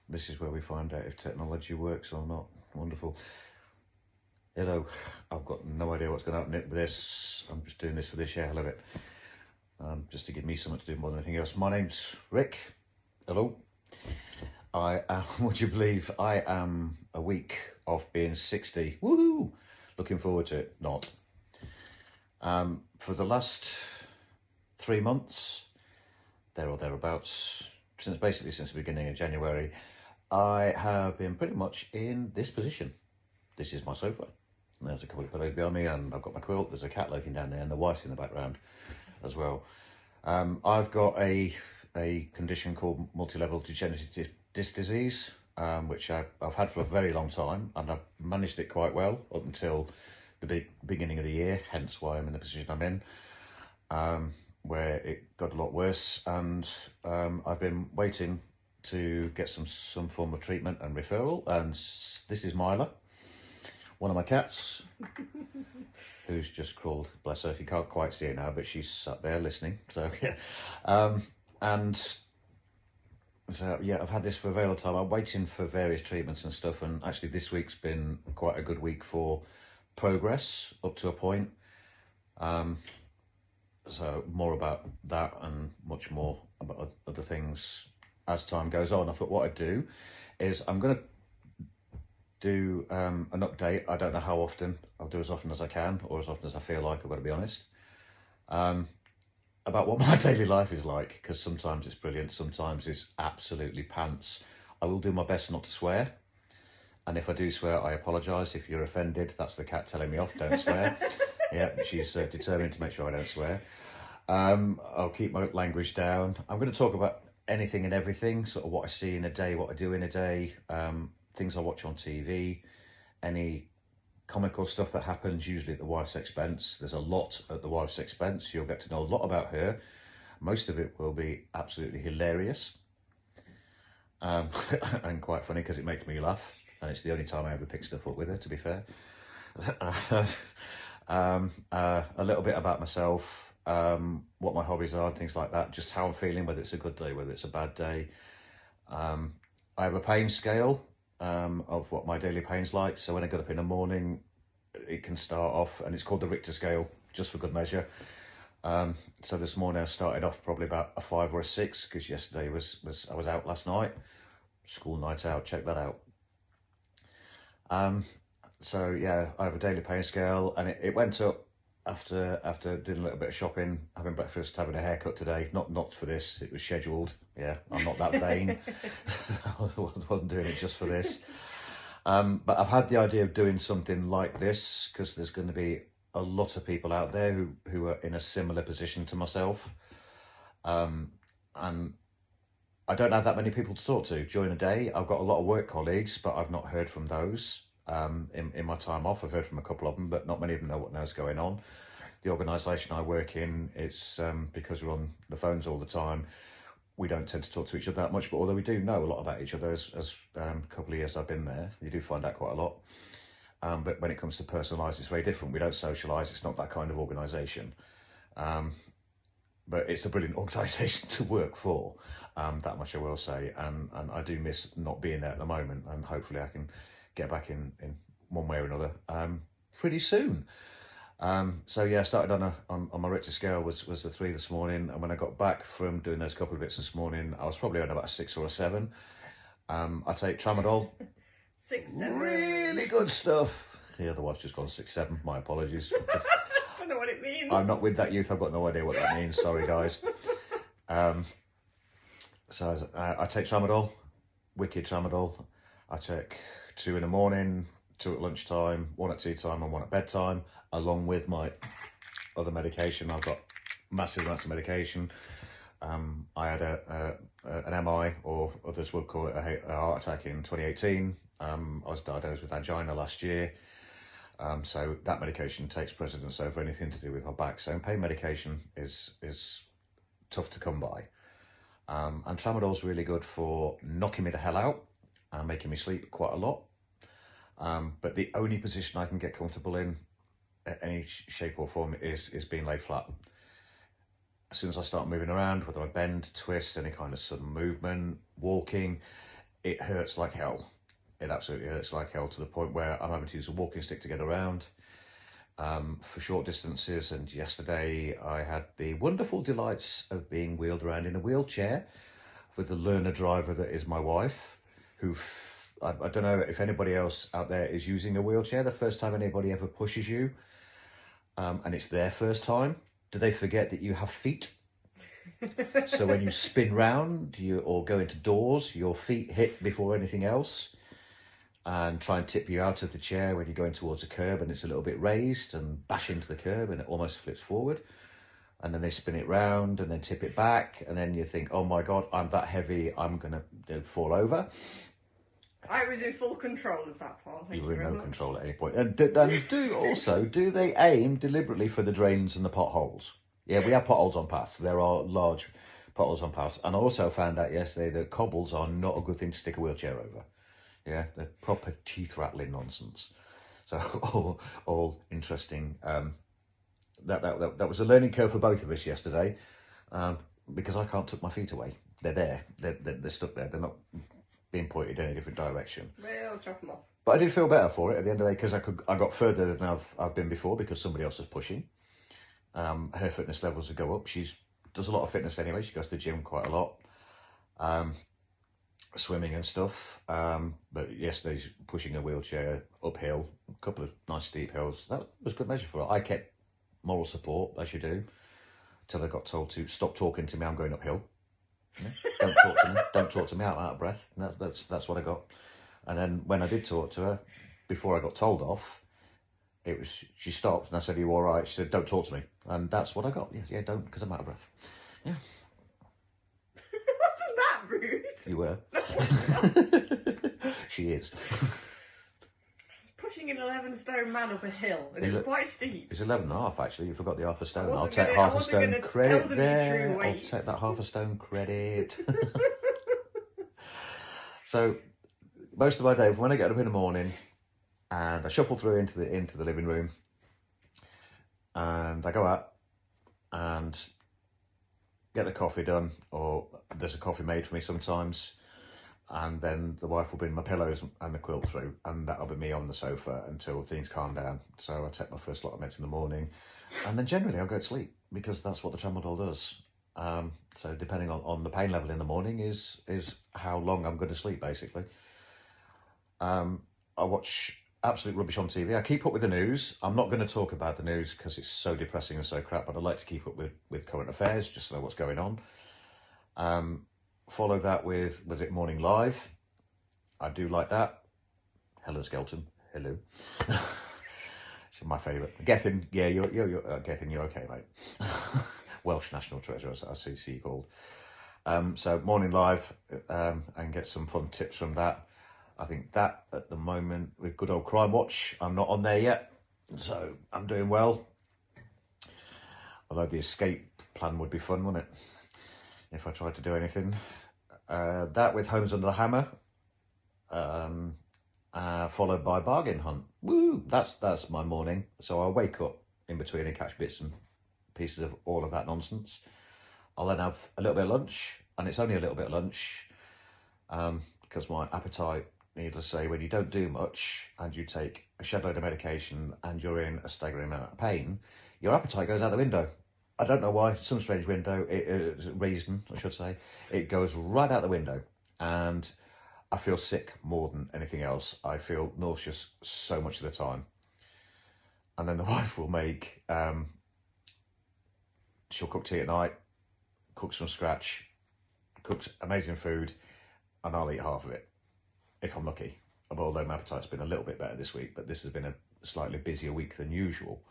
This is where we find out if technology works or not. Wonderful. Hello, I've got no idea what's going to happen with this. I'm just doing this for the sheer hell of it. Just to give me something to do more than anything else. My name's Rick. Hello. I am, would you believe, I am a week off being 60. Woohoo! Looking forward to it. Not. For the last 3 months, there or thereabouts, since the beginning of January, I have been pretty much in this position. This is my sofa. There's a couple of pillows behind me, and I've got my quilt. There's a cat lurking down there, and the wife's in the background as well. I've got a condition called multi-level degenerative disc disease, which I've had for a very long time, and I've managed it quite well up until the beginning of the year, hence why I'm in the position I'm in, where it got a lot worse, and I've been waiting to get some form of treatment and referral, and this is Myla, one of my cats, who's just crawled, bless her. You can't quite see it now, but she's sat there listening, so yeah. And so yeah, I've had this for a very long time. I'm waiting for various treatments and stuff, and actually this week's been quite a good week for progress up to a point. So more about that and much more about other things as time goes on. I thought what I'd do is I'm going to do an update. I don't know how often. I'll do as often as I can, or as often as I feel like, I've got to be honest, about what my daily life is like, because sometimes it's brilliant, sometimes it's absolutely pants. I will do my best not to swear, and if I do swear, I apologise. If you're offended, that's the cat telling me off, don't swear. Yeah, she's determined to make sure I don't swear. I'll keep my language down. I'm going to talk about anything and everything, sort of what I see in a day, what I do in a day, things I watch on TV, any comical stuff that happens, usually at the wife's expense. There's a lot at the wife's expense. You'll get to know a lot about her. Most of it will be absolutely hilarious, and quite funny because it makes me laugh, and it's the only time I ever pick stuff up with her, to be fair. A little bit about myself, what my hobbies are, things like that, just how I'm feeling, whether it's a good day, whether it's a bad day. I have a pain scale of what my daily pain's like. So when I get up in the morning, it can start off, and it's called the Richter scale, just for good measure. So this morning I started off probably about a 5 or a 6, because yesterday I was out last night, school night out, check that out. So yeah, I have a daily pain scale, and it went up after doing a little bit of shopping, having breakfast, having a haircut today. Not for this, it was scheduled. Yeah, I'm not that vain. I wasn't doing it just for this. But I've had the idea of doing something like this because there's going to be a lot of people out there who are in a similar position to myself. And I don't have that many people to talk to during the day. I've got a lot of work colleagues, but I've not heard from those. In my time off, I've heard from a couple of them, but not many of them know what's going on. The organisation I work in, it's because we're on the phones all the time, we don't tend to talk to each other that much, but although we do know a lot about each other, as a couple of years I've been there, you do find out quite a lot. But when it comes to personal lives, it's very different. We don't socialise, it's not that kind of organisation. But it's a brilliant organisation to work for, that much I will say, and I do miss not being there at the moment, and hopefully I can get back in one way or another pretty soon. So yeah, I started on my Richter scale was the 3 this morning, and when I got back from doing those couple of bits this morning, I was probably on about a 6 or a 7. I take tramadol. 6, 7. Really good stuff. The other one's just gone 6, 7. My apologies. I don't know what it means. I'm not with that youth. I've got no idea what that means. Sorry, guys. So I take tramadol, wicked tramadol. I take 2 in the morning, 2 at lunchtime, 1 at tea time, and 1 at bedtime, along with my other medication. I've got massive amounts of medication. I had an MI, or others would call it a heart attack, in 2018. I was diagnosed with angina last year. So that medication takes precedence over anything to do with my back. So pain medication is tough to come by. And tramadol's really good for knocking me the hell out and making me sleep quite a lot. But the only position I can get comfortable in any shape or form is being laid flat. As soon as I start moving around, whether I bend, twist, any kind of sudden movement, walking, it hurts like hell. It absolutely hurts like hell, to the point where I'm having to use a walking stick to get around for short distances. And yesterday I had the wonderful delights of being wheeled around in a wheelchair with the learner driver that is my wife, who I don't know if anybody else out there is using a wheelchair. The first time anybody ever pushes you, and it's their first time, do they forget that you have feet? So when you spin round or go into doors, your feet hit before anything else, and try and tip you out of the chair when you're going towards a curb and it's a little bit raised, and bash into the curb and it almost flips forward. And then they spin it round and then tip it back, and then you think, oh my God, I'm that heavy, I'm going to fall over. I was in full control of that part. You were in no control at any point. And do they aim deliberately for the drains and the potholes? Yeah, we have potholes on paths. There are large potholes on paths. And I also found out yesterday that cobbles are not a good thing to stick a wheelchair over. Yeah, they're proper teeth rattling nonsense. So all interesting. That was a learning curve for both of us yesterday, because I can't tuck my feet away. They're there. They're stuck there. They're not being pointed in a different direction. Well, chop them off. But I did feel better for it at the end of the day, because I got further than I've been before, because somebody else is pushing. Her fitness levels will go up. She does a lot of fitness anyway. She goes to the gym quite a lot, swimming and stuff. But yesterday's pushing a wheelchair uphill, a couple of nice steep hills. That was good measure for her. I kept moral support, as you do, till I got told to stop talking to me. I'm going uphill. Yeah? Don't talk to me. Don't talk to me. I'm out of breath. And that's what I got. And then when I did talk to her, before I got told off, she stopped and I said, "Are you all right?" She said, "Don't talk to me." And that's what I got. Yeah, don't, because I'm out of breath. Yeah. Wasn't that rude? You were. She is. Pushing an 11-stone man up a hill, and it was quite steep. It's 11.5 actually. You forgot the half a stone. I'll take half a stone credit there. I'll take that half a stone credit. So most of my day, when I get up in the morning and I shuffle through into the living room, and I go out and get the coffee done, or there's a coffee made for me sometimes, and then the wife will bring my pillows and the quilt through, and that'll be me on the sofa until things calm down. So I take my first lot of meds in the morning, and then generally I'll go to sleep, because that's what the tramadol does. So depending on the pain level in the morning is how long I'm going to sleep, basically. I watch absolute rubbish on TV. I keep up with the news. I'm not going to talk about the news because it's so depressing and so crap, but I like to keep up with current affairs, just to know what's going on. Follow that with, was it Morning Live? I do like that. Helen Skelton, hello. She's my favourite. Gethin, yeah, you're Gethin, you're okay, mate. Welsh National Treasure, as I see you called. So Morning Live, and get some fun tips from that. I think that at the moment with good old Crime Watch, I'm not on there yet, so I'm doing well. Although the escape plan would be fun, wouldn't it? If I tried to do anything. That with Homes Under the Hammer, followed by Bargain Hunt. Woo! That's my morning. So I'll wake up in between and catch bits and pieces of all of that nonsense. I'll then have a little bit of lunch, and it's only a little bit of lunch, because my appetite, needless to say, when you don't do much and you take a shed load of medication and you're in a staggering amount of pain, your appetite goes out the window. I don't know why, some strange reason, I should say. It goes right out the window, and I feel sick more than anything else. I feel nauseous so much of the time. And then the wife will make, she'll cook tea at night, cooks from scratch, cooks amazing food, and I'll eat half of it, if I'm lucky. Although my appetite's been a little bit better this week, but this has been a slightly busier week than usual.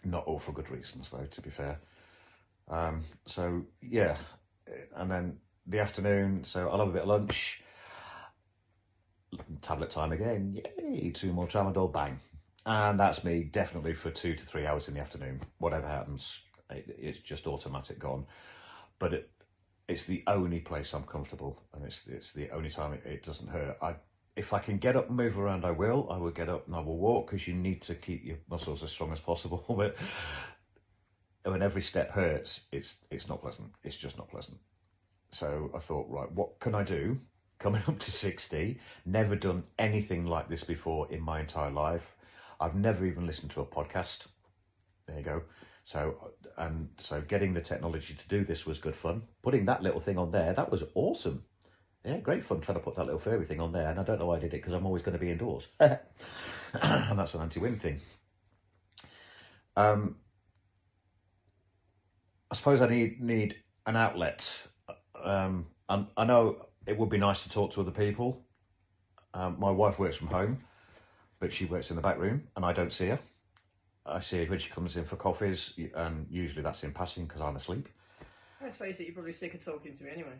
Not all for good reasons, though, to be fair. So, yeah. And then the afternoon, so I'll have a bit of lunch. Tablet time again. Yay, 2 more tramadol, bang. And that's me definitely for 2 to 3 hours in the afternoon. Whatever happens, it's just automatic gone. But it's the only place I'm comfortable, and it's the only time it doesn't hurt. If I can get up and move around, I will get up and I will walk, because you need to keep your muscles as strong as possible. But when every step hurts, it's not pleasant. It's just not pleasant. So I thought, right, what can I do coming up to 60? Never done anything like this before in my entire life. I've never even listened to a podcast. There you go. So getting the technology to do this was good fun. Putting that little thing on there, that was awesome. Yeah, great fun trying to put that little furry thing on there. And I don't know why I did it, because I'm always going to be indoors. And that's an anti-wind thing. I suppose I need an outlet. And I know it would be nice to talk to other people. My wife works from home, but she works in the back room and I don't see her. I see her when she comes in for coffees, and usually that's in passing because I'm asleep. Let's face it, you're probably sick of talking to me anyway.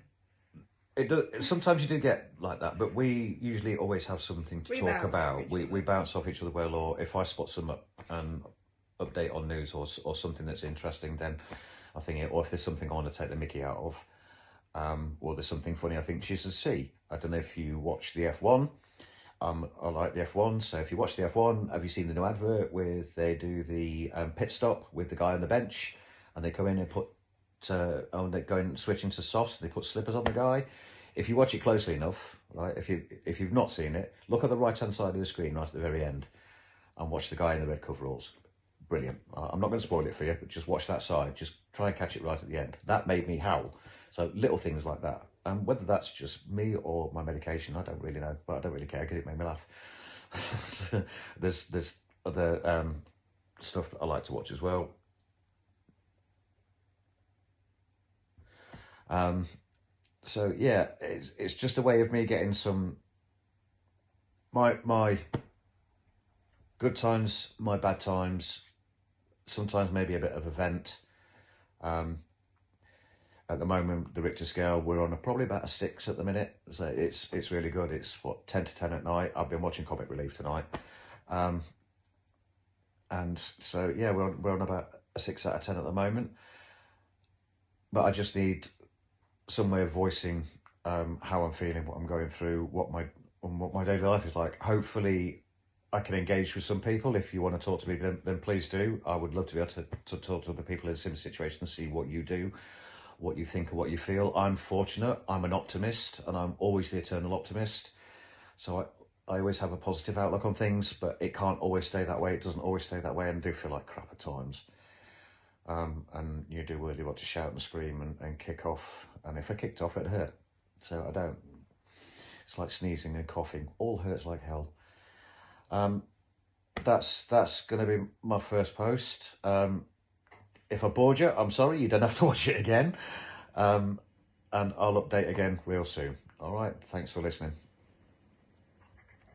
It does, sometimes you do get like that, but we usually always have something to talk about. We bounce off each other well, or if I spot some update on news or something that's interesting, then I think or if there's something I want to take the mickey out of, or there's something funny I think she should see. I don't know if you watch the F1. I like the F1, so if you watch the F1, have you seen the new advert with they do the pit stop with the guy on the bench, and they come in and put they go and switch into softs, and they put slippers on the guy. If you watch it closely enough, right, if you've not seen it, look at the right hand side of the screen right at the very end, and watch the guy in the red coveralls. Brilliant. I'm not going to spoil it for you, but just watch that side. Just try and catch it right at the end. That made me howl. So little things like that. And whether that's just me or my medication, I don't really know, but I don't really care because it made me laugh. There's other stuff that I like to watch as well. So yeah, it's just a way of me getting some my good times, my bad times, sometimes maybe a bit of a vent. At the moment, the Richter scale, we're on probably about a 6 at the minute. So it's really good. It's 10 to 10 at night. I've been watching Comic Relief tonight. And so, yeah, we're on about a 6 out of 10 at the moment. But I just need some way of voicing how I'm feeling, what I'm going through, what my daily life is like. Hopefully, I can engage with some people. If you want to talk to me, then please do. I would love to be able to talk to other people in a similar situation and see what you do, what you think, or what you feel. I'm fortunate. I'm an optimist, and I'm always the eternal optimist. So I always have a positive outlook on things, but it can't always stay that way. It doesn't always stay that way, and I do feel like crap at times. And you do really want to shout and scream and kick off. And if I kicked off, it hurt. So I don't. It's like sneezing and coughing. All hurts like hell. That's going to be my first post. If I bored you, I'm sorry. You don't have to watch it again. And I'll update again real soon. All right. Thanks for listening.